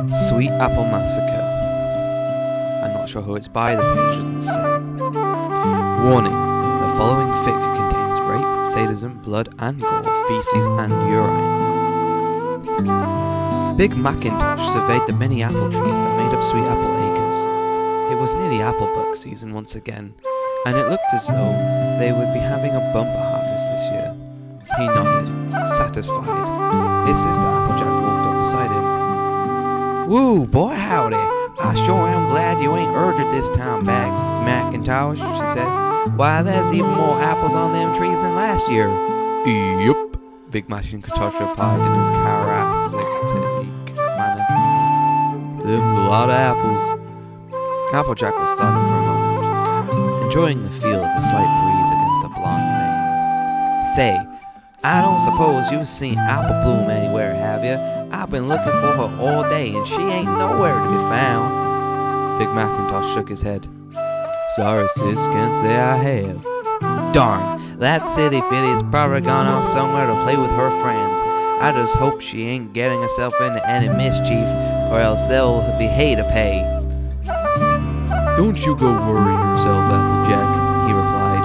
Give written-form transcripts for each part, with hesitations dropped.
Sweet Apple Massacre. I'm not sure who it's by, the page doesn't say. Warning, the following fic contains rape, sadism, blood and gore, feces and urine. Big Macintosh surveyed the many apple trees that made up Sweet Apple Acres. It was nearly apple buck season once again, and it looked as though they would be having a bumper harvest this year. He nodded, satisfied. His sister Applejack walked up beside him. "Woo, boy howdy! I sure am glad you ain't urged this time back, Macintosh," she said. "Why, there's even more apples on them trees than last year." "Yup," Big Macintosh replied in his characteristic manner. "Them's a lot of apples." Applejack was silent for a moment, enjoying the feel of the slight breeze against a blonde mane. "Say, I don't suppose you've seen Apple Bloom anywhere, have you? I've been looking for her all day and she ain't nowhere to be found." Big Macintosh shook his head. "Sorry, sis, can't say I have." "Darn, that silly filly's probably gone off somewhere to play with her friends. I just hope she ain't getting herself into any mischief, or else there'll be hay to pay." "Don't you go worrying yourself, Applejack," he replied.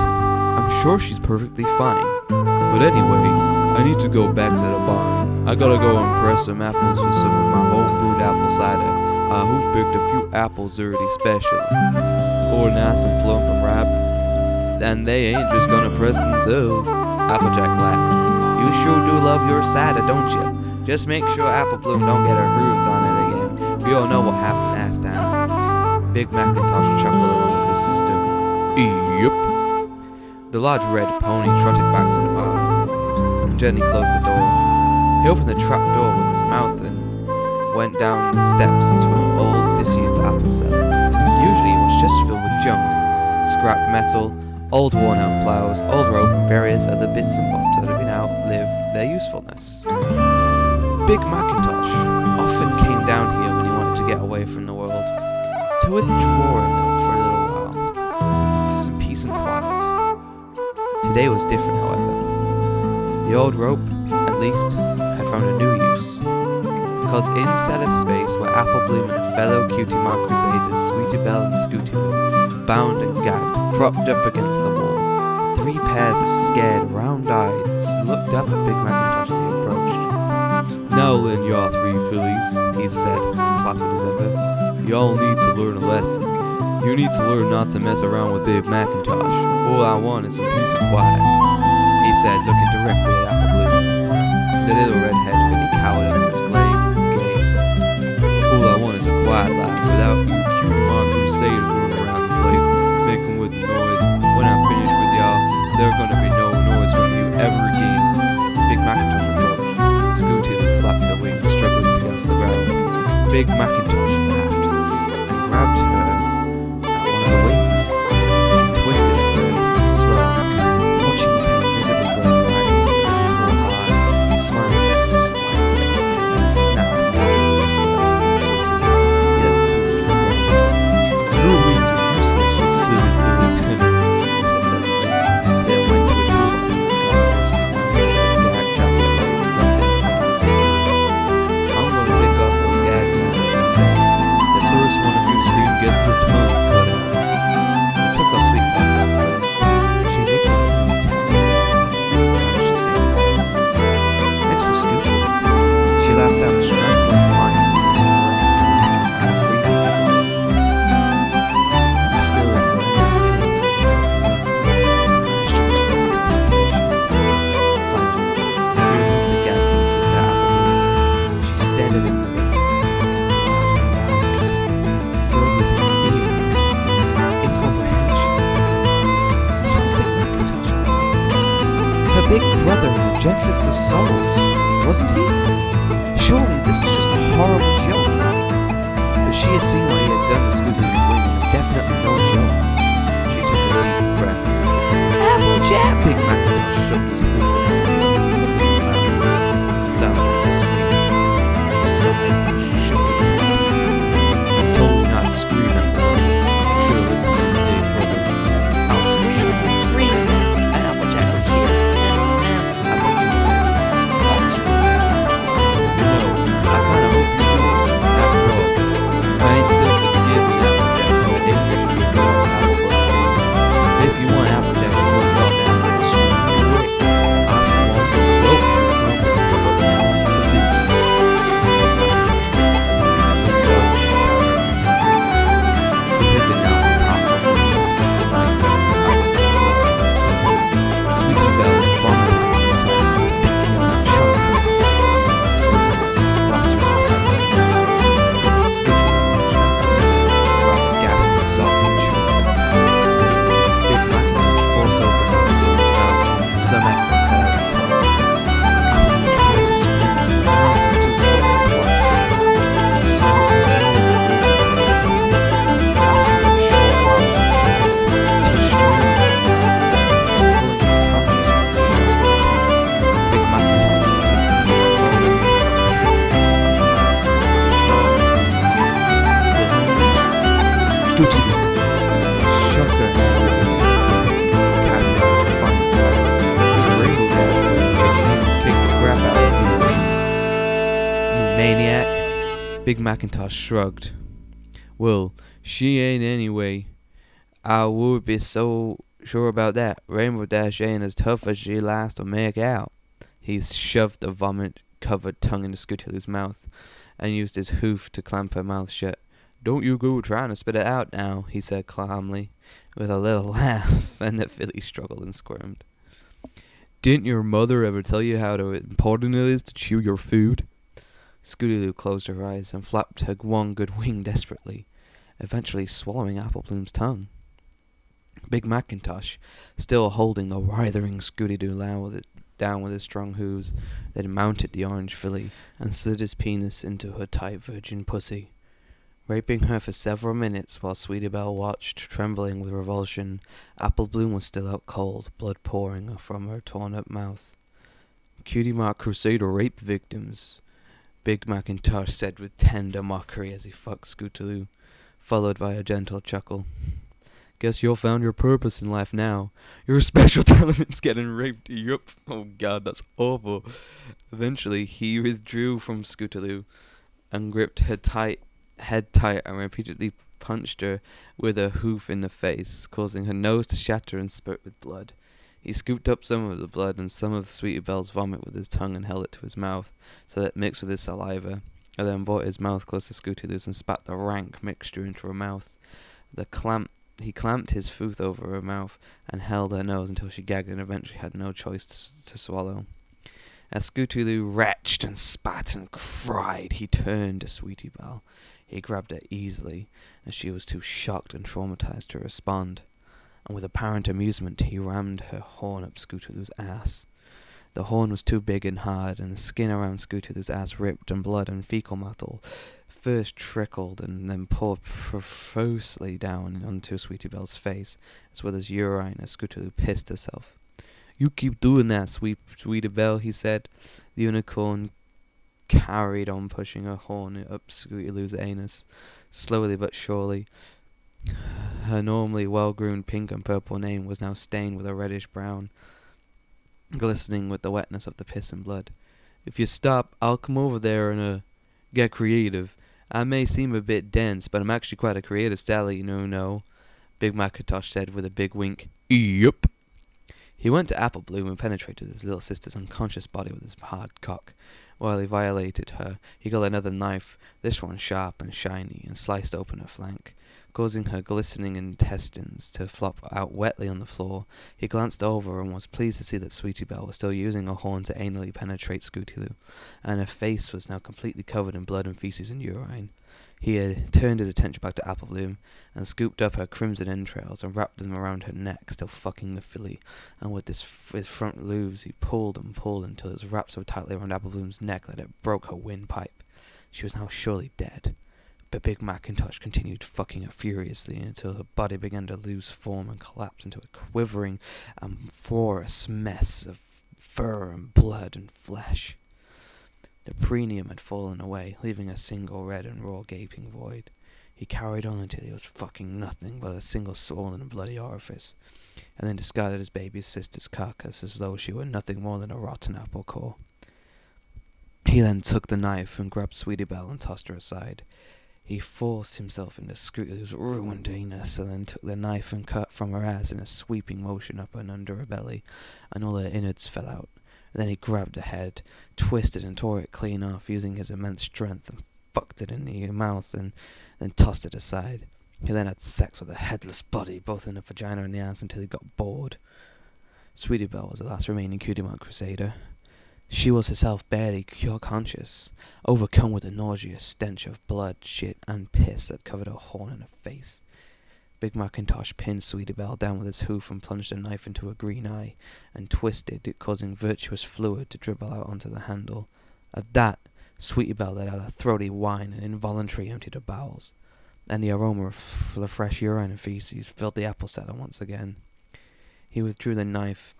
"I'm sure she's perfectly fine. But anyway, I need to go back to the barn. I gotta go and press some apples for some of my home-brewed apple cider. Who've picked a few apples already special. Or nice and plump and ripe. And they ain't just gonna press themselves." Applejack laughed. "You sure do love your cider, don't you? Just make sure Apple Bloom don't get her hooves on it again. We all know what happened last time." Big Macintosh chuckled along with his sister. "Yup." The large red pony trotted back to the barn and gently closed the door. He opened the trap door with his mouth and went down the steps into an old, disused apple cellar. Usually it was just filled with junk, scrap metal, old worn-out plows, old rope, and various other bits and bobs that had been outlived their usefulness. Big Macintosh often came down here when he wanted to get away from the world, to withdraw a little for a little while, for some peace and quiet. Today was different, however. The old rope, at least, had found a new use, because in cellar space were Apple Bloom and a fellow Cutie Mark Crusaders, Sweetie Belle and Scooty Loo, bound and gagged, propped up against the wall. 3 pairs of scared, round eyes looked up at Big Macintosh as he approached. "Now then, y'all 3 fillies," he said, as placid as ever. "Y'all need to learn a lesson. You need to learn not to mess around with Big Macintosh. All I want is some peace and quiet," he said, looking directly at Apple Bloom. The little red-haired filly cowered under his gaze. "All I want is a quiet life without you Cutie Mark Crusaders running around the place, making with noise. When I'm finished with y'all, there's gonna be no noise from you ever again." As Big Macintosh approached, Scooty Loo flapped her wings, struggling to get off the ground. Big Macintosh laughed and grabbed her at one of the wings. She twisted at first, slow, watching the pain visibly growing her eyes, more hard, smiling, and snapping out of the whisper. "Your wings are useless, you silly filly," he said pleasantly. Then went to a toolbox and took out a rusty knife and a gag jacket and rubbed it in front of his fingers. "I'm gonna take off those gags now," he said. "The first one of you 3 gets their tongues cut out." He took off Sweet Belle's hat first. She looked at him intently, and managed to stay quiet. Next was Scooty Loo. She laughed out, strangling the line in her arms and breathing heavily. Still in her eyes painful, managed to resist the temptation. Finally, he removed the gag from Sister Apple Bloom. She stared at him with large eyes, filled with fear, incomprehension. So was Big Macintosh. Her big brother in the gentlest of souls, wasn't he? Surely this was just a horrible joke. But she had seen what he had done to Scooty Loo's wing, and definitely no joke. She took a deep breath. "Applejack!" Big Macintosh shook his hoop and looked at his mouth. Silence in the scream. Suddenly shook his head. "I told you not to scream at me. You should have listened to the big brother." "I'll scream and scream, and Applejack will hear it. Apple Bloom said, "Always scream." "No, I kinda hope you do. After Scooty shook her head vigorously, casting a defiant look. The Rainbow Dash kicked the crap out of you maniac. Big Macintosh shrugged. Well, she ain't anyway. I would be so sure about that. Rainbow Dash ain't as tough as she likes to make out. He shoved the vomit-covered tongue into Scootaloo's mouth and used his hoof to clamp her mouth shut. Don't you go trying to spit it out now, he said calmly, with a little laugh, and the filly struggled and squirmed. Didn't your mother ever tell you how important it is to chew your food? Scootaloo closed her eyes and flapped her one good wing desperately, eventually swallowing Apple Bloom's tongue. Big Macintosh, still holding the writhing Scooty-Doo down with his strong hooves, then mounted the orange filly and slid his penis into her tight virgin pussy. Raping her for several minutes while Sweetie Belle watched, trembling with revulsion, Apple Bloom was still out cold, blood pouring from her torn-up mouth. Cutie Mark Crusader rape victims, Big Macintosh said with tender mockery as he fucked Scootaloo, followed by a gentle chuckle. Guess you've found your purpose in life now. Your special talent is getting raped. Yup. Oh god, that's awful. Eventually, he withdrew from Scootaloo and gripped her head tight and repeatedly punched her with a hoof in the face, causing her nose to shatter and spurt with blood. He scooped up some of the blood and some of Sweetie Belle's vomit with his tongue and held it to his mouth so that it mixed with his saliva, and then brought his mouth close to Scootaloo's and spat the rank mixture into her mouth. He clamped his hoof over her mouth and held her nose until she gagged and eventually had no choice to swallow. As Scootaloo retched and spat and cried, he turned to Sweetie Belle. He grabbed her easily, as she was too shocked and traumatized to respond, and with apparent amusement he rammed her horn up Scootaloo's ass. The horn was too big and hard, and the skin around Scootaloo's ass ripped, and blood and fecal matter first trickled and then poured profusely down onto Sweetie Belle's face, as well as urine as Scootaloo pissed herself. You keep doing that, Sweetie Belle, he said. The unicorn carried on pushing her horn up Scootaloo's anus, slowly but surely. Her normally well-groomed pink and purple name was now stained with a reddish brown, glistening with the wetness of the piss and blood. If you stop, I'll come over there and get creative. I may seem a bit dense, but I'm actually quite a creative style, no. Big Macintosh said with a big wink. Yup. He went to Apple Bloom and penetrated his little sister's unconscious body with his hard cock. While he violated her, he got another knife, this one sharp and shiny, and sliced open her flank, causing her glistening intestines to flop out wetly on the floor. He glanced over and was pleased to see that Sweetie Belle was still using her horn to anally penetrate Scootaloo, and her face was now completely covered in blood and feces and urine. He had turned his attention back to Apple Bloom and scooped up her crimson entrails and wrapped them around her neck, still fucking the filly, and with his front loops he pulled and pulled until it was wrapped so tightly around Apple Bloom's neck that it broke her windpipe. She was now surely dead. But Big Macintosh continued fucking her furiously until her body began to lose form and collapse into a quivering, amorphous mess of fur and blood and flesh. The perineum had fallen away, leaving a single red and raw gaping void. He carried on until he was fucking nothing but a single swollen and bloody orifice, and then discarded his baby sister's carcass as though she were nothing more than a rotten apple core. He then took the knife and grabbed Sweetie Belle and tossed her aside. He forced himself into Scootaloo's ruined anus and then took the knife and cut from her ass in a sweeping motion up and under her belly, and all her innards fell out. Then he grabbed her head, twisted and tore it clean off using his immense strength and fucked it in the mouth and then tossed it aside. He then had sex with a headless body, both in the vagina and the ass, until he got bored. Sweetie Belle was the last remaining Cutie Mark Crusader. She was herself barely conscious, overcome with the nauseous stench of blood, shit, and piss that covered her horn and her face. Big Macintosh pinned Sweetie Belle down with his hoof and plunged a knife into her green eye, and twisted it, causing virtuous fluid to dribble out onto the handle. At that, Sweetie Belle let out a throaty whine and involuntarily emptied her bowels, and the aroma of the fresh urine and feces filled the apple cellar once again. He withdrew the knife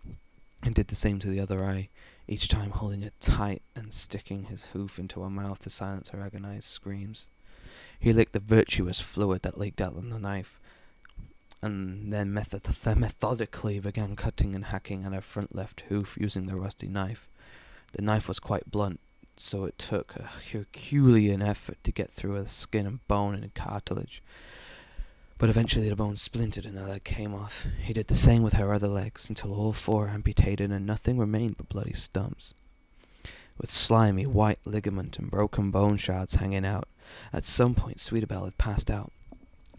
and did the same to the other eye, each time holding it tight and sticking his hoof into her mouth to silence her agonized screams. He licked the virtuous fluid that leaked out on the knife, and then methodically began cutting and hacking at her front left hoof using the rusty knife. The knife was quite blunt, so it took a Herculean effort to get through her skin and bone and cartilage. But eventually the bone splintered and her leg came off. He did the same with her other legs, until all four amputated and nothing remained but bloody stumps, with slimy white ligament and broken bone shards hanging out. At some point Sweetabelle had passed out.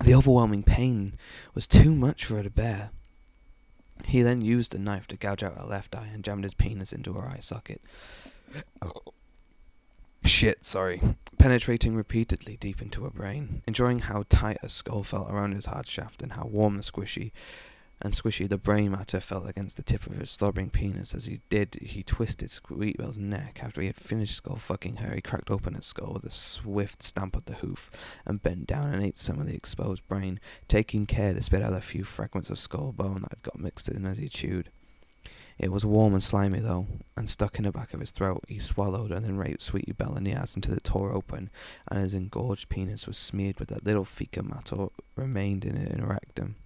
The overwhelming pain was too much for her to bear. He then used the knife to gouge out her left eye and jammed his penis into her eye socket. Penetrating repeatedly deep into her brain, enjoying how tight her skull felt around his hard shaft and how warm and squishy the brain matter felt against the tip of his throbbing penis. As he did, he twisted Sweetabelle's neck. After he had finished skull fucking her, he cracked open her skull with a swift stamp of the hoof and bent down and ate some of the exposed brain, taking care to spit out a few fragments of skull bone that had got mixed in as he chewed. It was warm and slimy though, and stuck in the back of his throat. He swallowed and then raped Sweetabelle in the ass until it tore open, and his engorged penis was smeared with that little fecal matter remained in it in her rectum.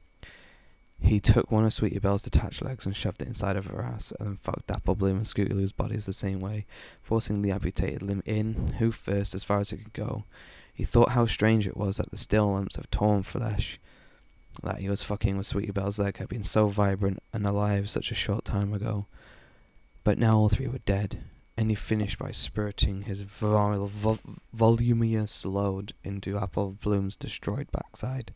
He took one of Sweetabelle's detached legs and shoved it inside of her ass, and then fucked Apple Bloom and Scootaloo's bodies the same way, forcing the amputated limb in, hoof first, as far as it could go. He thought how strange it was that the still lumps of torn flesh that he was fucking with Sweetabelle's leg had been so vibrant and alive such a short time ago. But now all three were dead, and he finished by spurting his voluminous load into Apple Bloom's destroyed backside.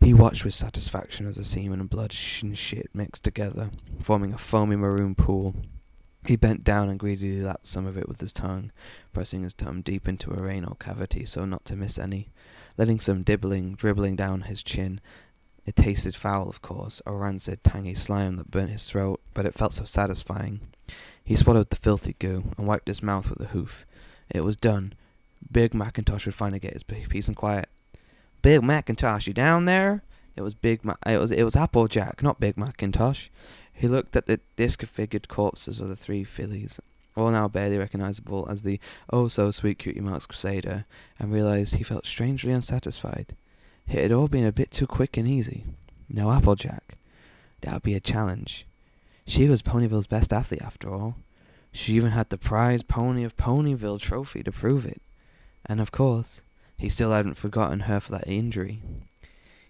He watched with satisfaction as the semen and blood and shit mixed together, forming a foamy maroon pool. He bent down and greedily lapped some of it with his tongue, pressing his tongue deep into her anal cavity so not to miss any, letting some dribbling down his chin. It tasted foul, of course, a rancid, tangy slime that burnt his throat, but it felt so satisfying. He swallowed the filthy goo and wiped his mouth with a hoof. It was done. Big Macintosh would finally get his peace and quiet. Big Macintosh, you down there? It was it was Applejack, not Big Macintosh. He looked at the disfigured corpses of the three fillies, all now barely recognizable as the oh-so-sweet Cutie Mark's Crusader, and realized he felt strangely unsatisfied. It had all been a bit too quick and easy. No Applejack. That would be a challenge. She was Ponyville's best athlete, after all. She even had the prize Pony of Ponyville trophy to prove it. And of course, he still hadn't forgotten her for that injury.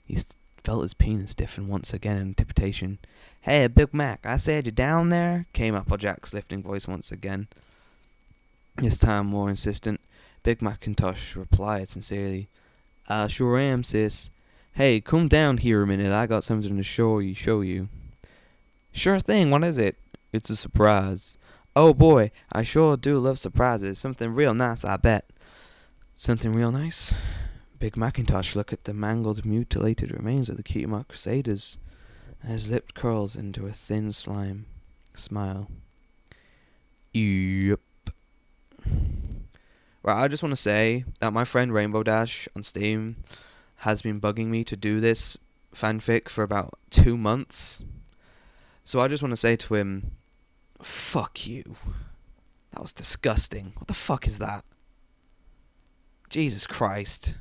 He felt his penis stiffen once again in anticipation. "Hey, Big Mac, I said you down there?" came Applejack's lifting voice once again. This time more insistent. Big Macintosh replied sincerely, "I sure am, sis. Hey, come down here a minute. I got something to show you." "Sure thing. What is it?" "It's a surprise." "Oh boy, I sure do love surprises. Something real nice, I bet." "Something real nice?" Big Macintosh looked at the mangled, mutilated remains of the Cutie Mark Crusaders, and his lip curls into a thin smile. Yep. Right, I just want to say that my friend Rainbow Dash on Steam has been bugging me to do this fanfic for about 2 months. So I just want to say to him, fuck you. That was disgusting. What the fuck is that? Jesus Christ.